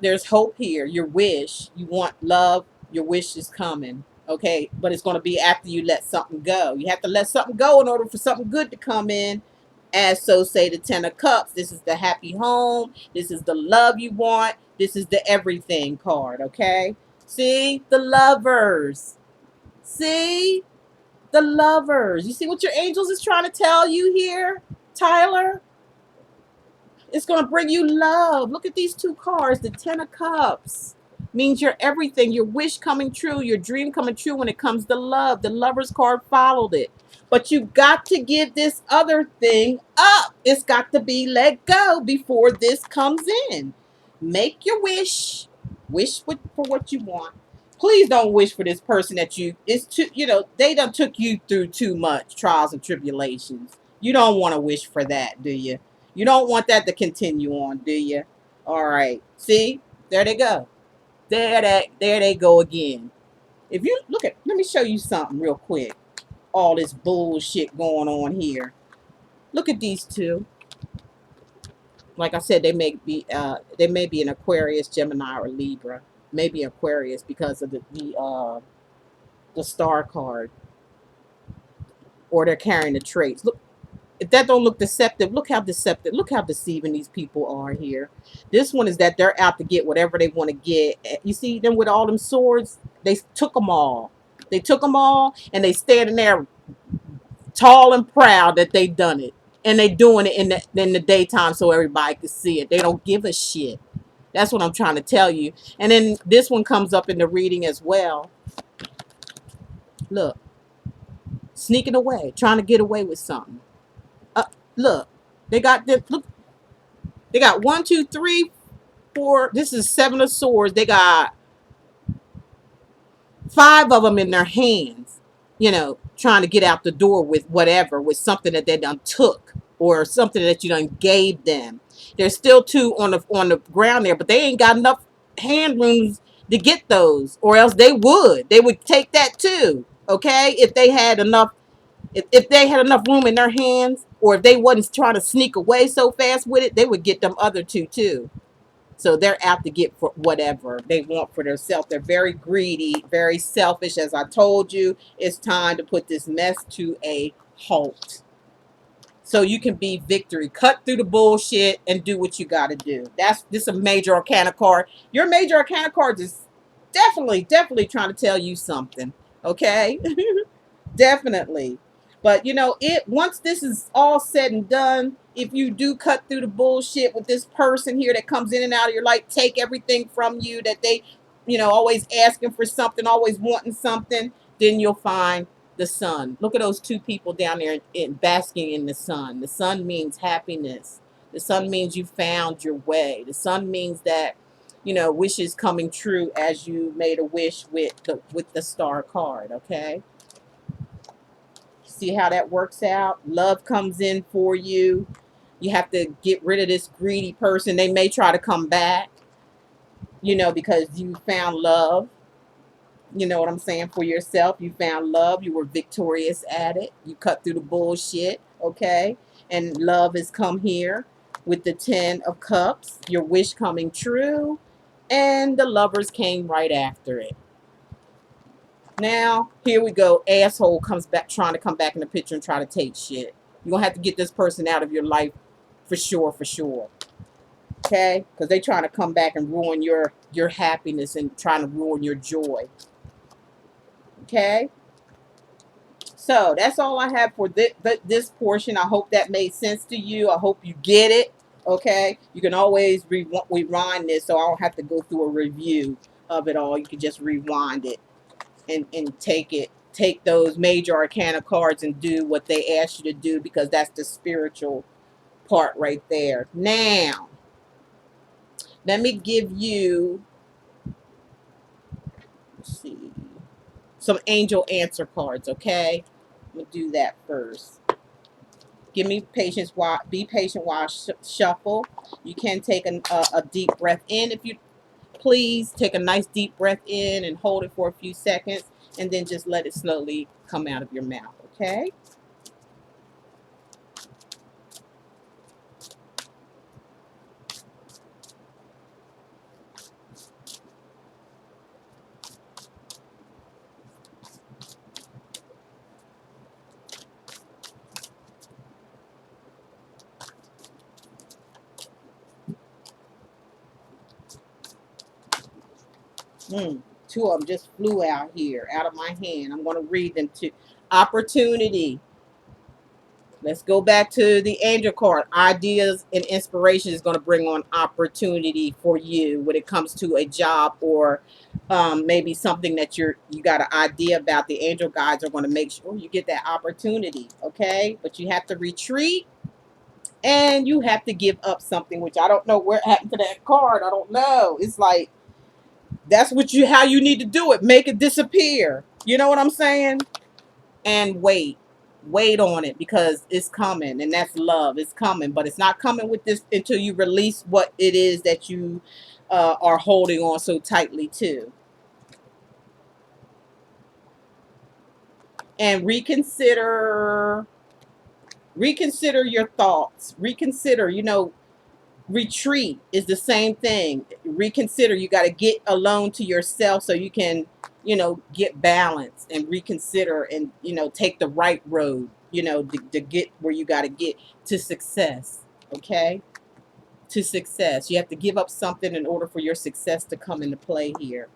there's hope here. Your wish, you want love, your wish is coming. Okay, but it's going to be after you let something go. You have to let something go in order for something good to come in. As so say the 10 of cups. This is the happy home. This is the love you want. This is the everything card. Okay, see the lovers. See the lovers. You see what your angels is trying to tell you here, Tyler? It's going to bring you love. Look at these two cards. The 10 of cups means your everything, your wish coming true, your dream coming true when it comes to love. The lover's card followed it. But you got to give this other thing up. It's got to be let go before this comes in. Make your wish. Wish for what you want. Please don't wish for this person they done took you through too much trials and tribulations. You don't want to wish for that, do you? You don't want that to continue on, do you? All right. See? There they go. There they go again. If you let me show you something real quick. All this bullshit going on here. Look at these two. Like I said, they may be an Aquarius, Gemini, or Libra. Maybe Aquarius because of the star card. Or they're carrying the traits. Look. If that don't look deceptive, look how deceptive, look how deceiving these people are here. This one is that they're out to get whatever they want to get. You see them with all them swords? They took them all. They took them all, and they standing there tall and proud that they done it. And they doing it in the daytime so everybody can see it. They don't give a shit. That's what I'm trying to tell you. And then this one comes up in the reading as well. Look, sneaking away, trying to get away with something. Uh, look, they got this. Look, they got 1, 2, 3, 4. This is 7 of swords. They got 5 of them in their hands. You know, trying to get out the door with whatever, with something that they done took or something that you done gave them. There's still 2 on the ground there, but they ain't got enough hand rooms to get those, or else they would. They would take that too. Okay, if they had enough if they had enough room in their hands, or if they wasn't trying to sneak away so fast with it, they would get them other 2 too. So they're out to get for whatever they want for themselves. They're very greedy, very selfish. As I told you, it's time to put this mess to a halt. So you can be victory. Cut through the bullshit and do what you got to do. This is a major arcana card. Your major arcana card is definitely trying to tell you something. Okay? Definitely. But you know, it once this is all said and done, if you do cut through the bullshit with this person here that comes in and out of your life, take everything from you that they, always asking for something, always wanting something, then you'll find the sun. Look at those 2 people down there basking in the sun. The sun means happiness. The sun means you found your way. The sun means that, wishes coming true as you made a wish with the star card, okay? See how that works out? Love comes in for you. You have to get rid of this greedy person. They may try to come back, because you found love. You know what I'm saying? For yourself, you found love. You were victorious at it. You cut through the bullshit, okay? And love has come here with the 10 of Cups. Your wish coming true. And the Lovers came right after it. Now, here we go. Asshole comes back, trying to come back in the picture and try to take shit. You're going to have to get this person out of your life for sure, for sure. Okay? Because they trying to come back and ruin your happiness and trying to ruin your joy. Okay? So, that's all I have for this portion. I hope that made sense to you. I hope you get it. Okay? You can always rewind this so I don't have to go through a review of it all. You can just rewind it. And take those major arcana cards and do what they ask you to do, because that's the spiritual part right there. Now, let me give you, let's see, some angel answer cards, okay? We'll do that first. Give me patience while, be patient while I shuffle. You can take a deep breath in if you please. Take a nice deep breath in and hold it for a few seconds, and then just let it slowly come out of your mouth, okay? Two of them just flew out here, out of my hand. I'm going to read them to opportunity. Let's go back to the angel card. Ideas and inspiration is going to bring on opportunity for you when it comes to a job, or maybe something that you got an idea about. The angel guides are going to make sure you get that opportunity, okay? But you have to retreat, and you have to give up something, which I don't know where happened to that card. I don't know. It's like, that's how you need to do it. Make it disappear. You know what I'm saying? And wait on it, because it's coming, and that's love. It's coming, but it's not coming with this until you release what it is that you are holding on so tightly to. And reconsider your thoughts. Reconsider, retreat is the same thing. Reconsider. You got to get alone to yourself so you can, get balance and reconsider and, take the right road. to get where you got to get to success. Okay, to success, you have to give up something in order for your success to come into play here.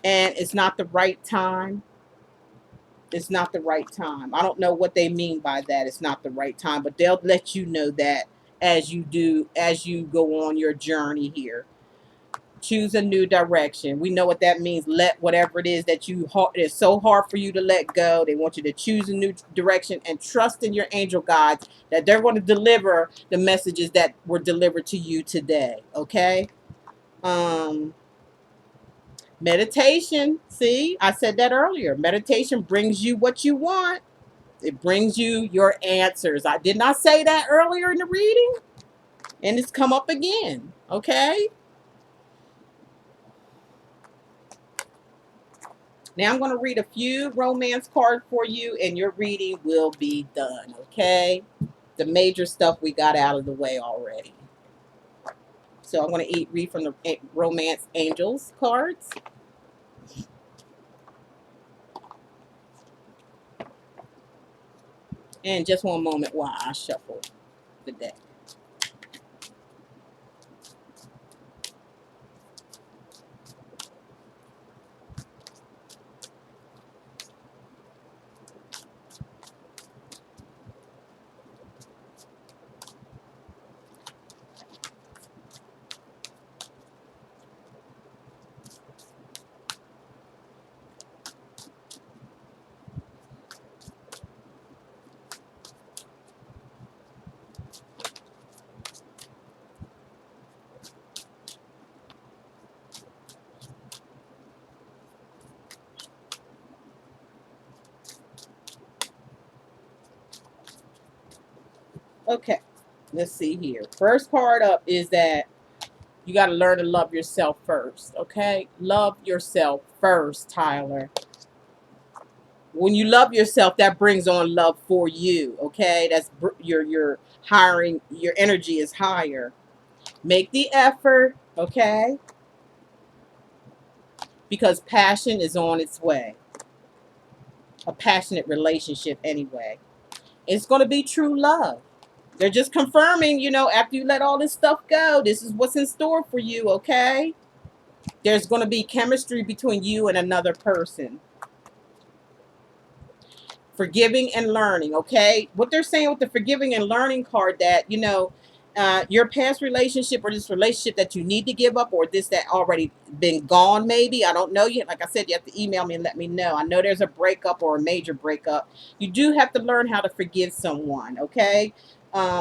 And it's not the right time. It's not the right time. I don't know what they mean by that. It's not the right time, but they'll let you know that as you go on your journey here. Choose a new direction. We know what that means. Let whatever it is that it's so hard for you to let go. They want you to choose a new direction and trust in your angel guides that they're going to deliver the messages that were delivered to you today. Okay. Um, Meditation. See, I said that earlier. Meditation brings you what you want. It brings you your answers. I did not say that earlier in the reading, and it's come up again. Okay. Now I'm going to read a few romance cards for you, and your reading will be done. Okay. The major stuff we got out of the way already. So I'm going to read from the romance angels cards. And just one moment while I shuffle the deck. Okay, let's see here. First card up is that you got to learn to love yourself first. Okay, love yourself first, Tyler. When you love yourself, that brings on love for you. Okay, that's your hiring. Your energy is higher. Make the effort. Okay, because passion is on its way. A passionate relationship, anyway. It's going to be true love. They're just confirming, after you let all this stuff go, this is what's in store for you, okay? There's going to be chemistry between you and another person. Forgiving and learning, okay? What they're saying with the forgiving and learning card, that, your past relationship or this relationship that you need to give up, or this that already been gone, maybe. I don't know yet. Like I said, you have to email me and let me know. I know there's a breakup or a major breakup. You do have to learn how to forgive someone, okay?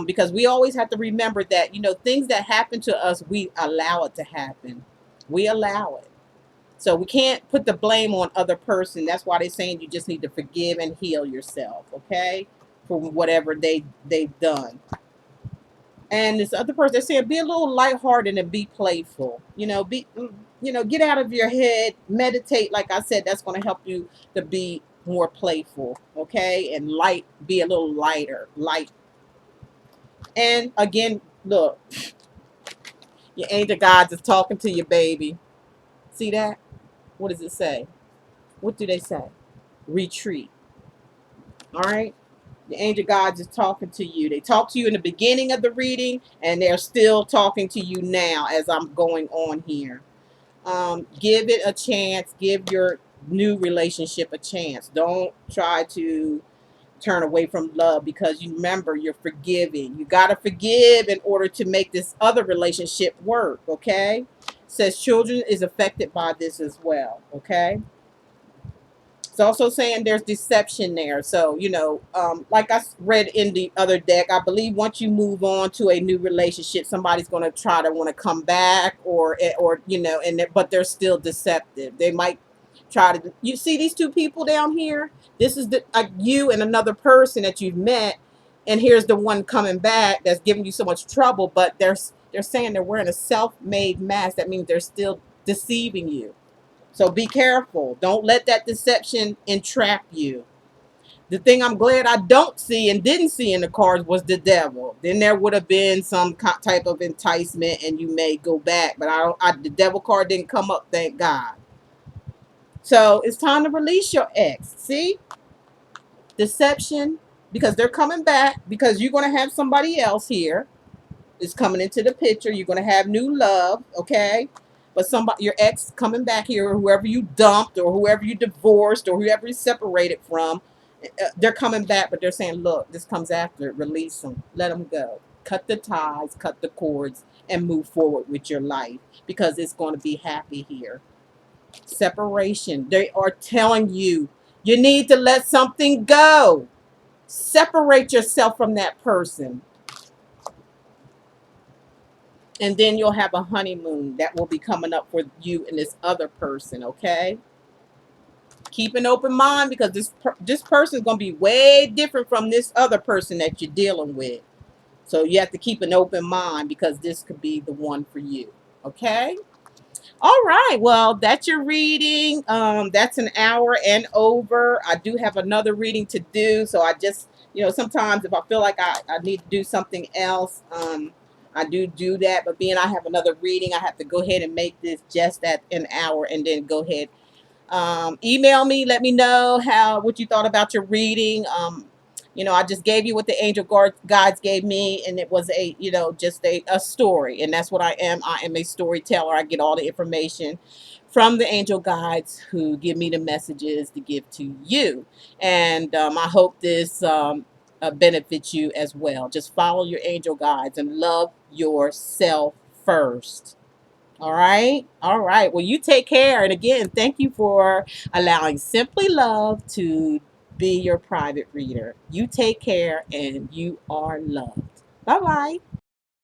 Because we always have to remember that, things that happen to us, we allow it to happen. We allow it. So we can't put the blame on other person. That's why they're saying you just need to forgive and heal yourself, okay? For whatever they've done. And this other person, they're saying be a little lighthearted and be playful. Get out of your head, meditate. Like I said, that's going to help you to be more playful, okay? And be a little light. And again, look, your angel guides is talking to you, baby. See that? What does it say? What do they say? Retreat. All right? The angel guides is talking to you. They talked to you in the beginning of the reading, and they're still talking to you now as I'm going on here. Give it a chance. Give your new relationship a chance. Don't try to turn away from love, because you remember, you're forgiving. You got to forgive in order to make this other relationship work, okay? Says children is affected by this as well, okay? It's also saying there's deception there. So, like I read in the other deck, I believe once you move on to a new relationship, somebody's going to try to want to come back, or but they're still deceptive. They might try to. You see these two people down here? This is you and another person that you've met, and here's the one coming back that's giving you so much trouble. But they're saying they're wearing a self-made mask. That means they're still deceiving you. So be careful. Don't let that deception entrap you. The thing I'm glad I don't see and didn't see in the cards was the devil. Then there would have been some type of enticement, and you may go back. But the devil card didn't come up, thank God. So it's time to release your ex. See? Deception, because they're coming back, because you're going to have somebody else here is coming into the picture. You're going to have new love, okay? But somebody, your ex coming back here, or whoever you dumped, or whoever you divorced, or whoever you separated from, they're coming back, but they're saying, look, this comes after it. Release them. Let them go. Cut the ties, cut the cords, and move forward with your life, because it's going to be happy here. Separation. They are telling you, you need to let something go. Separate yourself from that person. And then you'll have a honeymoon that will be coming up for you and this other person, okay? Keep an open mind, because this person is going to be way different from this other person that you're dealing with. So you have to keep an open mind, because this could be the one for you, okay? All right. Well, that's your reading. That's an hour and over. I do have another reading to do. So I just, sometimes if I feel like I need to do something else, I do that. But being I have another reading, I have to go ahead and make this just at an hour, and then go ahead. Email me. Let me know what you thought about your reading. I just gave you what the angel guides gave me, and it was just a story, and that's what I am. I am a storyteller. I get all the information from the angel guides, who give me the messages to give to you, and I hope this benefits you as well. Just follow your angel guides and love yourself first. All right. All right. Well, you take care. And again, thank you for allowing Simply Love to be your private reader. You take care, and you are loved. Bye bye.